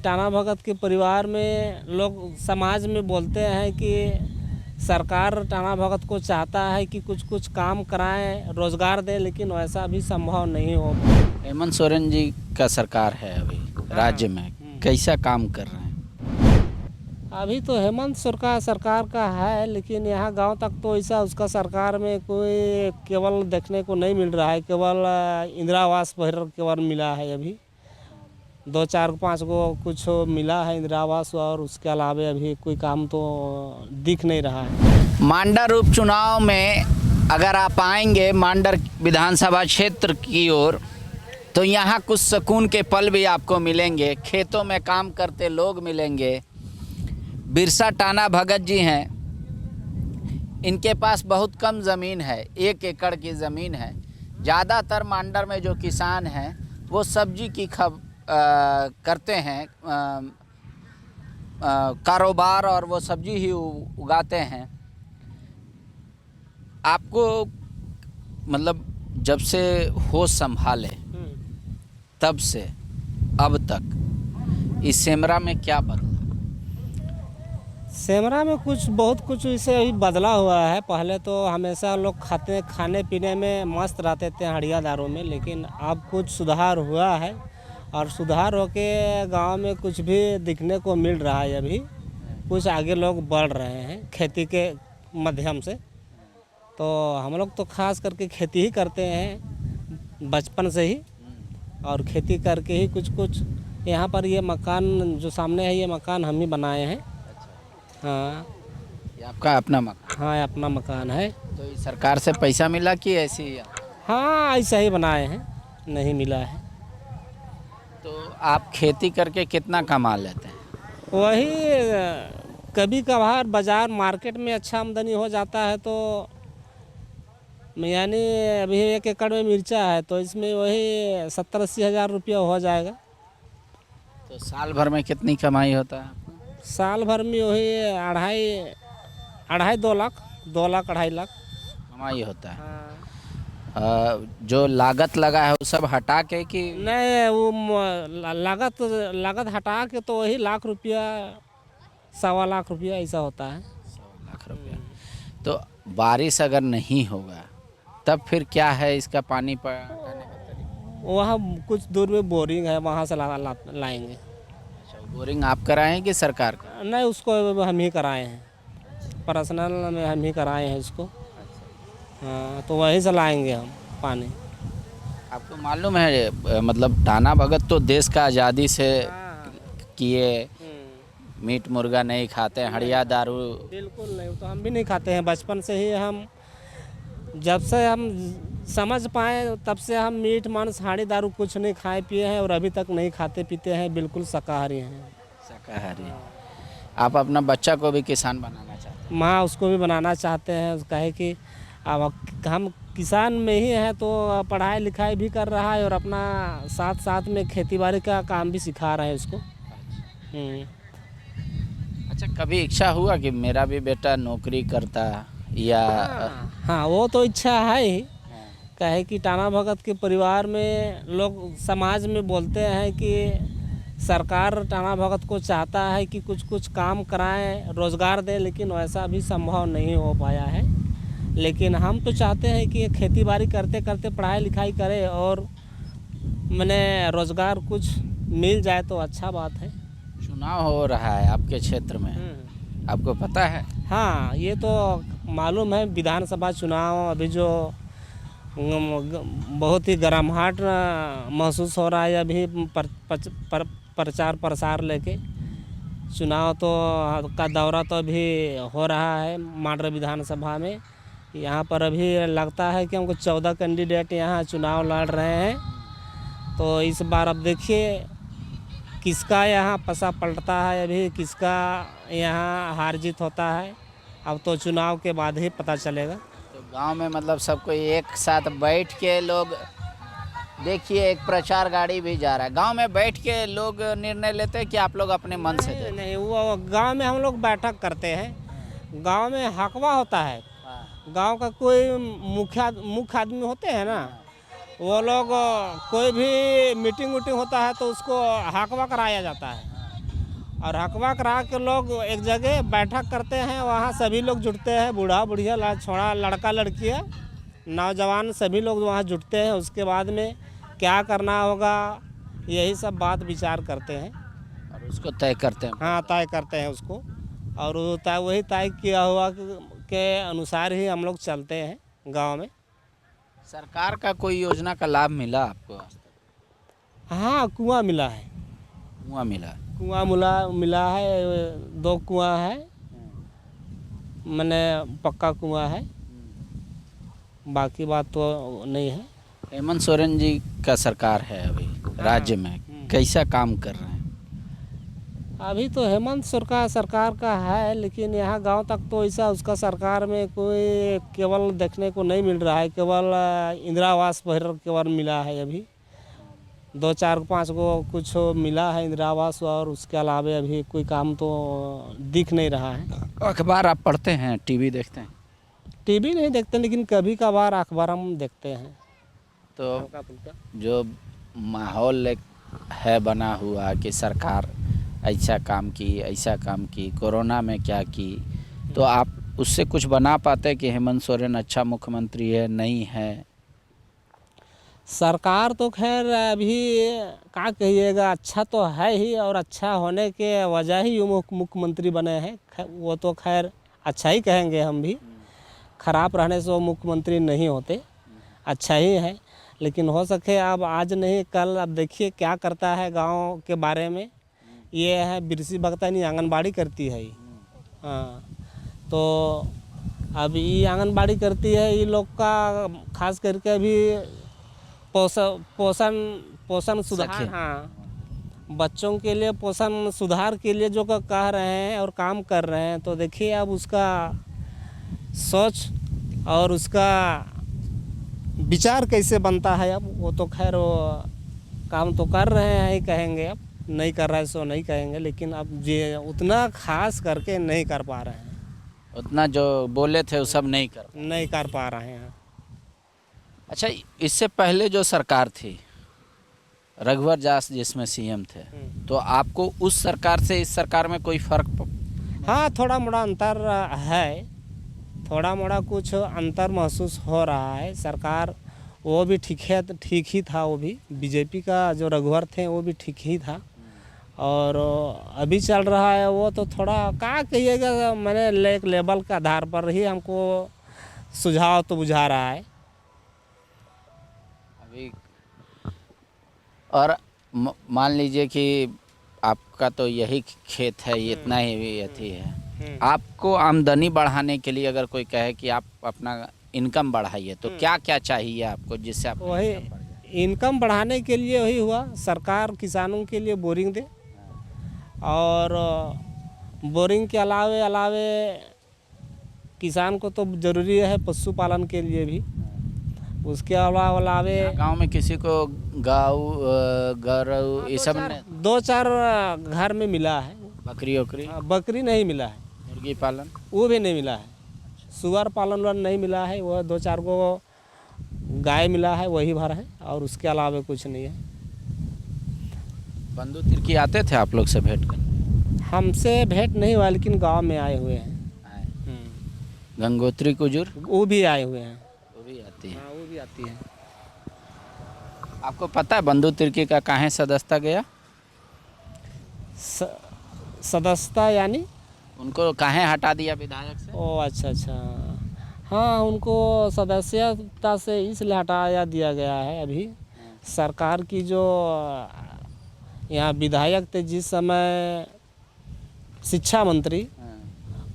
टाना भगत के परिवार में लोग समाज में बोलते हैं कि सरकार टाना भगत को चाहता है कि कुछ कुछ काम कराएं, रोजगार दे, लेकिन वैसा भी संभव नहीं हो। हेमंत सोरेन जी का सरकार है अभी राज्य में, कैसा काम कर रहे हैं? अभी तो हेमंत सरकार का है, लेकिन यहाँ गांव तक तो ऐसा उसका सरकार में कोई केवल देखने को नहीं मिल रहा है। केवल इंदिरा आवास पर केवल मिला है अभी 2-4-5 गो कुछ मिला है इंदिरा आवास, और उसके अलावा अभी कोई काम तो दिख नहीं रहा है। मांडर उपचुनाव में अगर आप आएंगे मांडर विधानसभा क्षेत्र की ओर, तो यहाँ कुछ सुकून के पल भी आपको मिलेंगे। खेतों में काम करते लोग मिलेंगे। बिरसा टाना भगत जी हैं, इनके पास बहुत कम ज़मीन है, 1 एकड़ की ज़मीन है। ज़्यादातर मांडर में जो किसान हैं वो सब्जी की करते हैं कारोबार, और वो सब्जी ही उगाते हैं। आपको मतलब जब से होश संभाले तब से अब तक इस सेमरा में क्या बदला? सेमरा में बहुत कुछ इसे अभी बदला हुआ है। पहले तो हमेशा लोग खाने पीने में मस्त रहते थे हड़िया दारों में, लेकिन अब कुछ सुधार हुआ है, और सुधार होके गांव में कुछ भी दिखने को मिल रहा है। अभी कुछ आगे लोग बढ़ रहे हैं खेती के माध्यम से। तो हम लोग तो खास करके खेती ही करते हैं बचपन से ही, और खेती करके ही कुछ यहाँ पर ये मकान जो सामने है, ये मकान हम ही बनाए हैं। हाँ, ये आपका अपना मकान? हाँ, अपना मकान है। तो इस सरकार से पैसा मिला कि ऐसे ही? हाँ, ऐसा ही बनाए हैं, नहीं मिला है। तो आप खेती करके कितना कमा लेते हैं? वही कभी कभार बाज़ार मार्केट में अच्छा आमदनी हो जाता है, तो यानी अभी 1 एकड़ में मिर्चा है तो इसमें वही 70-80 हज़ार रुपया हो जाएगा। तो साल भर में कितनी कमाई होता है? साल भर में वही 2.5 लाख 2.5 लाख कमाई होता है। हाँ। जो लागत लगा है वो सब हटा के कि नहीं, वो लागत हटा के तो वही लाख रुपया 1.25 लाख रुपया ऐसा होता है। 100 लाख रुपया। तो बारिश अगर नहीं होगा तब फिर क्या है इसका पानी पटाने का तरीका? वहाँ कुछ दूर में बोरिंग है, वहाँ से लाएंगे। अच्छा, बोरिंग आप कराए हैं कि सरकार का? नहीं, उसको हम ही कराए हैं, पर्सनल में हम ही कराए हैं इसको। हाँ, तो वहीं से लाएंगे हम पानी। आपको मालूम है मतलब टाना भगत तो देश का आज़ादी से किए, मीट मुर्गा नहीं खाते, हड़िया दारू बिल्कुल नहीं, तो हम भी नहीं खाते हैं। बचपन से ही हम, जब से हम समझ पाए तब से हम मीट मांस हाड़ी दारू कुछ नहीं खाए पिए हैं, और अभी तक नहीं खाते पीते हैं, बिल्कुल शाकाहारी हैं। शाकाहारी। आप अपना बच्चा को भी किसान बनाना चाहते हैं? माँ उसको भी बनाना चाहते हैं। उसका है कि अब हम किसान में ही हैं, तो पढ़ाई लिखाई भी कर रहा है, और अपना साथ साथ में खेती बाड़ी का काम भी सिखा रहे हैं उसको। अच्छा, कभी इच्छा हुआ कि मेरा भी बेटा नौकरी करता या? हाँ, वो तो इच्छा है ही। कहे कि टाना भगत के परिवार में लोग समाज में बोलते हैं कि सरकार टाना भगत को चाहता है कि कुछ कुछ काम कराएं, रोजगार दे, लेकिन वैसा भी संभव नहीं हो पाया है। लेकिन हम तो चाहते हैं कि खेती बाड़ी करते करते पढ़ाई लिखाई करें, और मैंने रोजगार कुछ मिल जाए तो अच्छा बात है। चुनाव हो रहा है आपके क्षेत्र में, आपको पता है? हाँ, ये तो मालूम है। विधानसभा चुनाव अभी जो बहुत ही गर्माहट महसूस हो रहा है अभी प्रचार प्रसार लेके। चुनाव तो का दौरा तो अभी हो रहा है मांडर विधानसभा में। यहाँ पर अभी लगता है कि हमको 14 कैंडिडेट यहाँ चुनाव लड़ रहे हैं। तो इस बार अब देखिए किसका यहाँ पसा पलटता है, अभी किसका यहाँ हार जीत होता है। अब तो चुनाव के बाद ही पता चलेगा। तो गांव में मतलब सबको एक साथ बैठ के लोग, देखिए एक प्रचार गाड़ी भी जा रहा है, गांव में बैठ के लोग निर्णय लेते हैं कि आप लोग अपने मन से दें? नहीं, वो गांव में हम लोग बैठक करते हैं। गांव में हकवा होता है। गांव का कोई मुख्य आदमी होते हैं ना, वो लोग कोई भी मीटिंग होता है तो उसको हकवा कराया जाता है। और हकवा करा के लोग एक जगह बैठक करते हैं, वहाँ सभी लोग जुटते हैं, बूढ़ा बुढ़िया छोड़ा लड़का लड़कियाँ नौजवान सभी लोग वहाँ जुटते हैं। उसके बाद में क्या करना होगा यही सब बात विचार करते हैं और उसको तय करते हैं। हाँ, तय करते हैं उसको, और वो वही तय किया हुआ के अनुसार ही हम लोग चलते हैं गांव में। सरकार का कोई योजना का लाभ मिला आपको आज तक? हाँ, कुआं मिला है, कुआं मिला? कुआं मिला है, 2 कुआं है, मैंने पक्का कुआं है, बाकी बात तो नहीं है। हेमंत सोरेन जी का सरकार है अभी राज्य में, कैसा काम कर रहे हैं? अभी तो हेमंत सरकार का है, लेकिन यहाँ गांव तक तो ऐसा उसका सरकार में कोई केवल देखने को नहीं मिल रहा है। केवल इंदिरा आवास पर केवल मिला है अभी, 2 4 5 गो कुछ मिला है इंदिरा आवास, और उसके अलावा अभी कोई काम तो दिख नहीं रहा है। अखबार आप पढ़ते हैं, टीवी देखते हैं? टीवी नहीं देखते, लेकिन कभी कभार अखबार हम देखते हैं। तो जो माहौल है बना हुआ कि सरकार ऐसा काम की, कोरोना में क्या की, तो आप उससे कुछ बना पाते कि हेमंत सोरेन अच्छा मुख्यमंत्री है नहीं है? सरकार तो खैर अभी क्या कहिएगा, अच्छा तो है ही, और अच्छा होने के वजह ही मुख्यमंत्री बने हैं। वो तो खैर अच्छा ही कहेंगे हम भी, खराब रहने से वो मुख्यमंत्री नहीं होते, अच्छा ही है। लेकिन हो सके अब आज नहीं कल, अब देखिए क्या करता है गांव के बारे में। ये है बिरसी भगतानी आंगनबाड़ी करती है ये, हाँ, तो अब ये आंगनबाड़ी करती है, ये लोग का खास करके अभी पोषण सुधार, हाँ, बच्चों के लिए पोषण सुधार के लिए जो कह रहे हैं और काम कर रहे हैं। तो देखिए अब उसका सोच और उसका विचार कैसे बनता है। अब वो तो खैर वो काम तो कर रहे हैं ही कहेंगे, अब नहीं कर रहे सो नहीं कहेंगे, लेकिन अब ये उतना खास करके नहीं कर पा रहे हैं, उतना जो बोले थे वो सब नहीं कर पा रहे हैं। अच्छा, इससे पहले जो सरकार थी रघुवर दास जिसमें सीएम थे, तो आपको उस सरकार से इस सरकार में कोई फर्क? हाँ, थोड़ा मोड़ा अंतर है, थोड़ा मोड़ा कुछ अंतर महसूस हो रहा है। सरकार वो भी ठीक ही था, वो भी बीजेपी का जो रघुवर थे वो भी ठीक ही था, और अभी चल रहा है वो तो थोड़ा क्या कहिएगा, मैंने एक लेवल के आधार पर ही हमको सुझाव तो बुझा रहा है अभी। और मान लीजिए कि आपका तो यही खेत है, इतना ही अथी है, आपको आमदनी बढ़ाने के लिए अगर कोई कहे कि आप अपना इनकम बढ़ाइए, तो क्या क्या चाहिए आपको जिससे आप वही इनकम बढ़ाने के लिए वही हुआ, सरकार किसानों के लिए बोरिंग दे, और बोरिंग के अलावे किसान को तो ज़रूरी है पशुपालन के लिए भी। उसके अलावे गांव में किसी को गौ ये सब 2 4 घर में मिला है। बकरी बकरी नहीं मिला है, मुर्गी पालन वो भी नहीं मिला है, सुअर पालन नहीं मिला है, वह 2 4 गो गाय मिला है, वही भर है, और उसके अलावा कुछ नहीं है। बंधु तिर्की आते थे आप लोग से भेंट करने? हमसे भेंट नहीं हुआ, लेकिन गांव में आए हुए हैं। गंगोत्री कुजूर वो भी आए हुए हैं, वो भी आती है। हाँ, वो भी आती है। आपको पता है बंधु तिर्की का काहे सदस्यता गया? सदस्यता यानी उनको काहे हटा दिया विधायक से? ओ अच्छा, हाँ, उनको सदस्यता से इसलिए हटाया दिया गया है। अभी सरकार की जो यहाँ विधायक थे जिस समय शिक्षा मंत्री,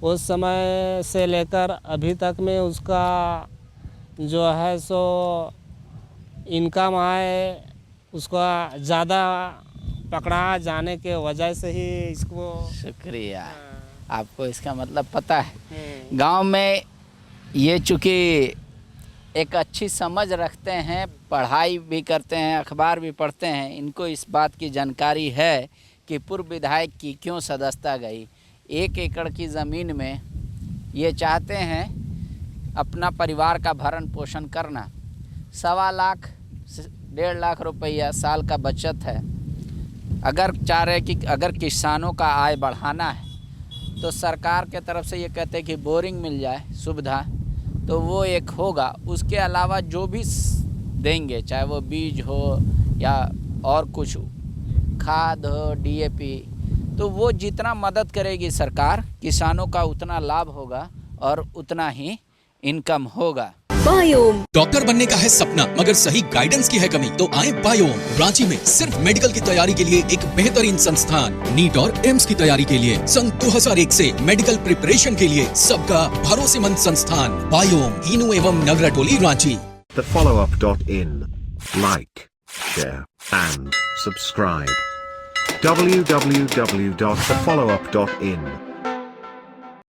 उस समय से लेकर अभी तक में उसका जो है सो इनकम आए उसका ज़्यादा पकड़ा जाने के वजह से ही इसको। शुक्रिया, आपको इसका मतलब पता है। गांव में ये चूँकि एक अच्छी समझ रखते हैं, पढ़ाई भी करते हैं, अखबार भी पढ़ते हैं, इनको इस बात की जानकारी है कि पूर्व विधायक की क्यों सदस्यता गई। 1 एकड़ की ज़मीन में ये चाहते हैं अपना परिवार का भरण पोषण करना। 1.25 लाख से 1.5 लाख रुपया साल का बचत है, अगर चाह रहे कि अगर किसानों का आय बढ़ाना है तो सरकार के तरफ से ये कहते हैं कि बोरिंग मिल जाए सुविधा, तो वो एक होगा। उसके अलावा जो भी देंगे, चाहे वो बीज हो या और कुछ खाद हो, डीएपी, तो वो जितना मदद करेगी सरकार, किसानों का उतना लाभ होगा और उतना ही इनकम होगा। बायोम। डॉक्टर बनने का है सपना मगर सही गाइडेंस की है कमी, तो आए बायोम। रांची में सिर्फ मेडिकल की तैयारी के लिए एक बेहतरीन संस्थान, नीट और एम्स की तैयारी के लिए सन 2001 से मेडिकल प्रिपरेशन के लिए सबका भरोसेमंद संस्थान बायोम, इनू एवं नगराटोली, Ranchi. thefollowup.in. Like, share, and subscribe. www.thefollowup.in